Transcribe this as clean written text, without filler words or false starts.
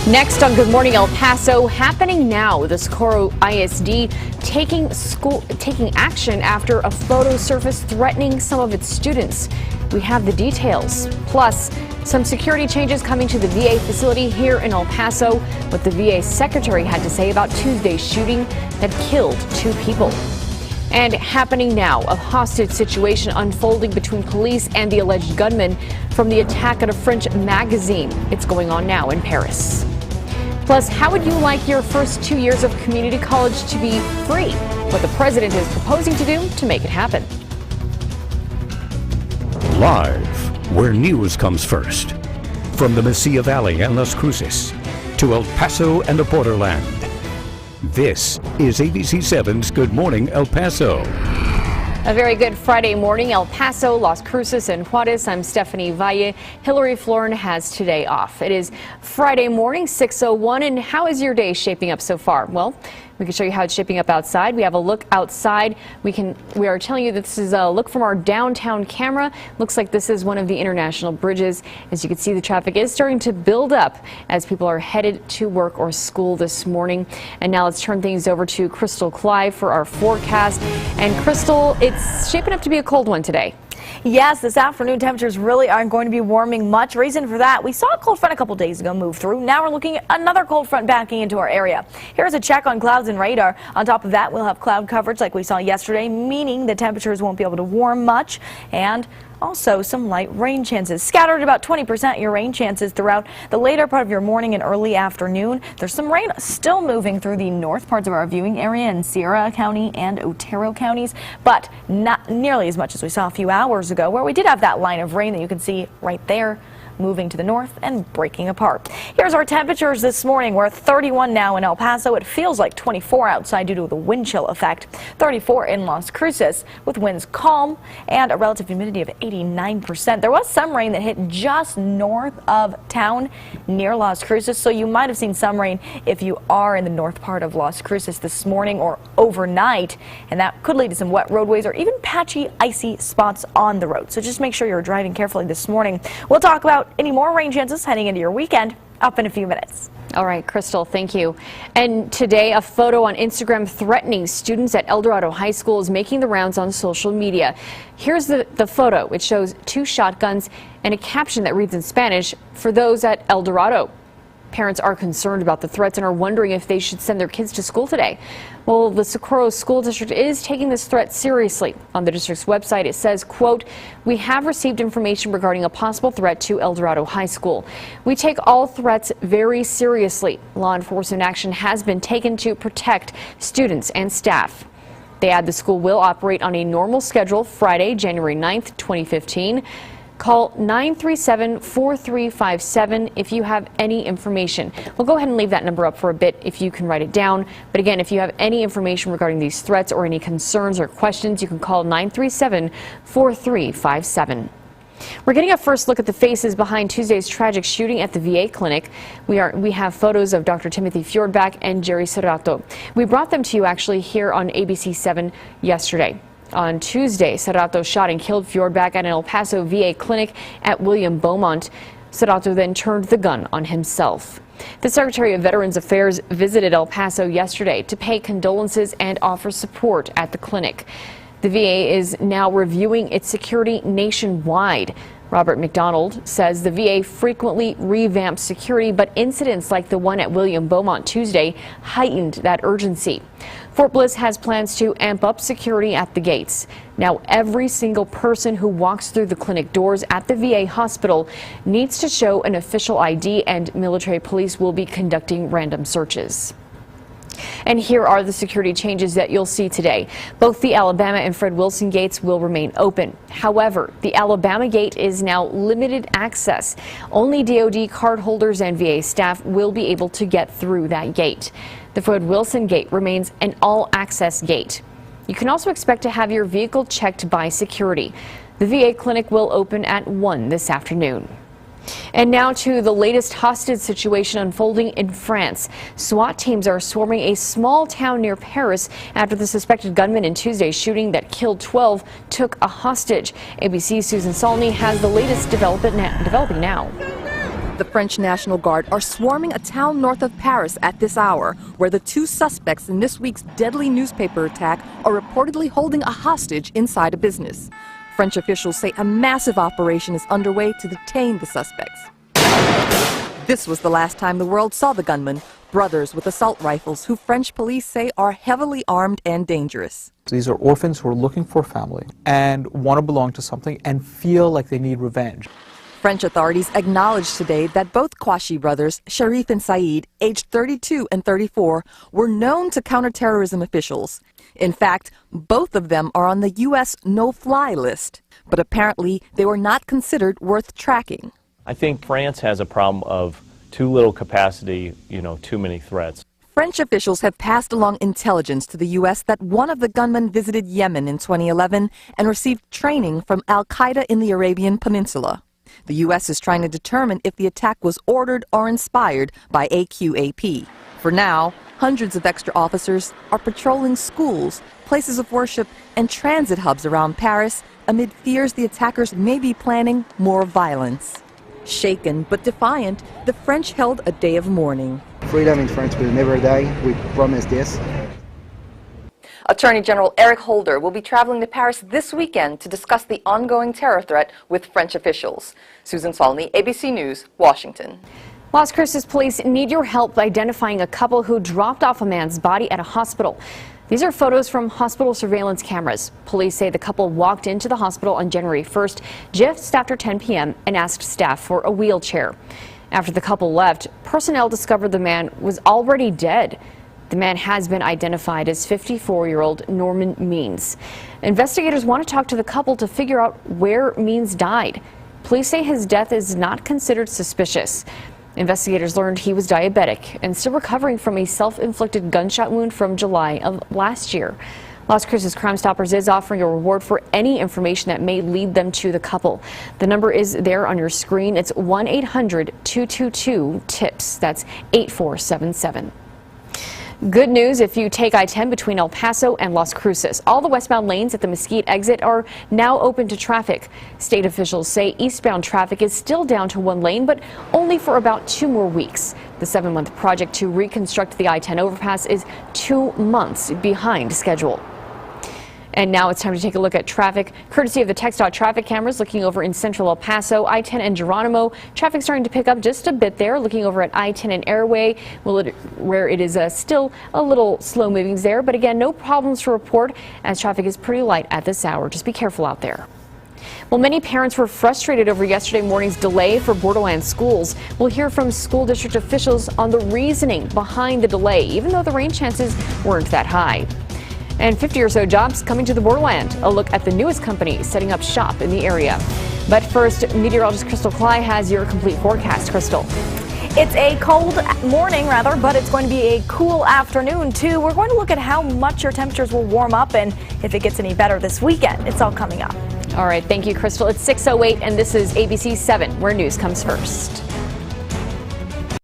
Next on Good Morning El Paso, happening now. The Socorro ISD taking action after a photo surfaced threatening some of its students. We have the details. Plus, some security changes coming to the VA facility here in El Paso. What the VA secretary had to say about Tuesday's shooting that killed 2 people. And happening now, a hostage situation unfolding between police and the alleged gunman from the attack at a French magazine. It's going on now in Paris. Plus, how would you like your first 2 years of community college to be free? What the president is proposing to do to make it happen. Live, where news comes first. From the Mesilla Valley and Las Cruces to El Paso and the borderland. This is ABC7's Good Morning El Paso. A very good Friday morning, El Paso, Las Cruces, and Juarez. I'm Stephanie Valle. Hillary Florin has today off. It is Friday morning, 6:01, and how is your day shaping up so far? Well, we can show you how it's shaping up outside. We have a look outside. We are telling you that this is a look from our downtown camera. Looks like this is one of the international bridges. As you can see, the traffic is starting to build up as people are headed to work or school this morning. And now let's turn things over to Crystal Clive for our forecast. And Crystal, it's shaping up to be a cold one today. Yes, this afternoon temperatures really aren't going to be warming much. Reason for that, we saw a cold front a couple days ago move through. Now we're looking at another cold front backing into our area. Here's a check on clouds and radar. On top of that, we'll have cloud coverage like we saw yesterday, meaning the temperatures won't be able to warm much, and also some light rain chances. Scattered about 20% your rain chances throughout the later part of your morning and early afternoon. There's some rain still moving through the north parts of our viewing area in Sierra County and Otero counties, but not nearly as much as we saw a few hours ago, where we did have that line of rain that you can see right there, moving to the north and breaking apart. Here's our temperatures this morning. We're at 31 now in El Paso. It feels like 24 outside due to the wind chill effect. 34 in Las Cruces with winds calm and a relative humidity of 89%. There was some rain that hit just north of town near Las Cruces, so you might have seen some rain if you are in the north part of Las Cruces this morning or overnight, and that could lead to some wet roadways or even patchy, icy spots on the road. So just make sure you're driving carefully this morning. We'll talk about any more rain chances heading into your weekend up in a few minutes. All right, Crystal, thank you. And today, a photo on Instagram threatening students at El Dorado High School is making the rounds on social media. Here's the photo. It shows 2 shotguns and a caption that reads in Spanish, "For those at El Dorado." Parents are concerned about the threats and are wondering if they should send their kids to school today. Well, the Socorro School District is taking this threat seriously. On the district's website, it says, quote, "We have received information regarding a possible threat to El Dorado High School. We take all threats very seriously. Law enforcement action has been taken to protect students and staff." They add the school will operate on a normal schedule Friday, January 9th, 2015. Call 937-4357 if you have any information. We'll go ahead and leave that number up for a bit if you can write it down. But again, if you have any information regarding these threats or any concerns or questions, you can call 937-4357. We're getting a first look at the faces behind Tuesday's tragic shooting at the VA clinic. We have photos of Dr. Timothy Fjordback and Jerry Serrato. We brought them to you actually here on ABC7 yesterday. On Tuesday, Serrato shot and killed Fjordback at an El Paso VA clinic at William Beaumont. Serrato then turned the gun on himself. The Secretary of Veterans Affairs visited El Paso yesterday to pay condolences and offer support at the clinic. The VA is now reviewing its security nationwide. Robert McDonald says the VA frequently revamps security, but incidents like the one at William Beaumont Tuesday heightened that urgency. Fort Bliss has plans to amp up security at the gates. Now, every single person who walks through the clinic doors at the VA hospital needs to show an official ID, and military police will be conducting random searches. And here are the security changes that you'll see today. Both the Alabama and Fred Wilson gates will remain open. However, the Alabama gate is now limited access. Only DoD cardholders and VA staff will be able to get through that gate. The Fred Wilson gate remains an all-access gate. You can also expect to have your vehicle checked by security. The VA clinic will open at 1 this afternoon. And now to the latest hostage situation unfolding in France. SWAT teams are swarming a small town near Paris after the suspected gunman in Tuesday's shooting that killed 12 took a hostage. ABC's Susan Salney has the latest developing now. The French National Guard are swarming a town north of Paris at this hour, where the 2 suspects in this week's deadly newspaper attack are reportedly holding a hostage inside a business. French officials say a massive operation is underway to detain the suspects. This was the last time the world saw the gunmen, brothers with assault rifles who French police say are heavily armed and dangerous. These are orphans who are looking for a family and want to belong to something and feel like they need revenge. French authorities acknowledged today that both Kouachi brothers, Sharif and Saeed, aged 32 and 34, were known to counterterrorism officials. In fact, both of them are on the U.S. no-fly list, but apparently they were not considered worth tracking. I think France has a problem of too little capacity, too many threats. French officials have passed along intelligence to the U.S. that one of the gunmen visited Yemen in 2011 and received training from al-Qaeda in the Arabian Peninsula. The U.S. is trying to determine if the attack was ordered or inspired by AQAP. For now, hundreds of extra officers are patrolling schools, places of worship, and transit hubs around Paris amid fears the attackers may be planning more violence. Shaken but defiant, the French held a day of mourning. Freedom in France will never die. We promise this. Attorney General Eric Holder will be traveling to Paris this weekend to discuss the ongoing terror threat with French officials. Susan Solney, ABC News, Washington. Las Cruces police need your help identifying a couple who dropped off a man's body at a hospital. These are photos from hospital surveillance cameras. Police say the couple walked into the hospital on January 1st, just after 10 p.m., and asked staff for a wheelchair. After the couple left, personnel discovered the man was already dead. The man has been identified as 54-year-old Norman Means. Investigators want to talk to the couple to figure out where Means died. Police say his death is not considered suspicious. Investigators learned he was diabetic and still recovering from a self-inflicted gunshot wound from July of last year. Las Cruces Crime Stoppers is offering a reward for any information that may lead them to the couple. The number is there on your screen. It's 1-800-222-TIPS. That's 8477. Good news if you take I-10 between El Paso and Las Cruces. All the westbound lanes at the Mesquite exit are now open to traffic. State officials say eastbound traffic is still down to 1 lane, but only for about 2 more weeks. The 7-month project to reconstruct the I-10 overpass is 2 months behind schedule. And now it's time to take a look at traffic, courtesy of the TxDOT traffic cameras looking over in central El Paso, I-10 and Geronimo. Traffic starting to pick up just a bit there, looking over at I-10 and Airway, where it is still a little slow movings there. But again, no problems to report as traffic is pretty light at this hour. Just be careful out there. Well, many parents were frustrated over yesterday morning's delay for Borderland schools. We'll hear from school district officials on the reasoning behind the delay, even though the rain chances weren't that high. And 50 or so jobs coming to the borderland. A look at the newest company setting up shop in the area. But first, meteorologist Crystal Cly has your complete forecast. Crystal. It's a cold morning, but it's going to be a cool afternoon, too. We're going to look at how much your temperatures will warm up and if it gets any better this weekend. It's all coming up. All right. Thank you, Crystal. It's 6:08, and this is ABC 7, where news comes first.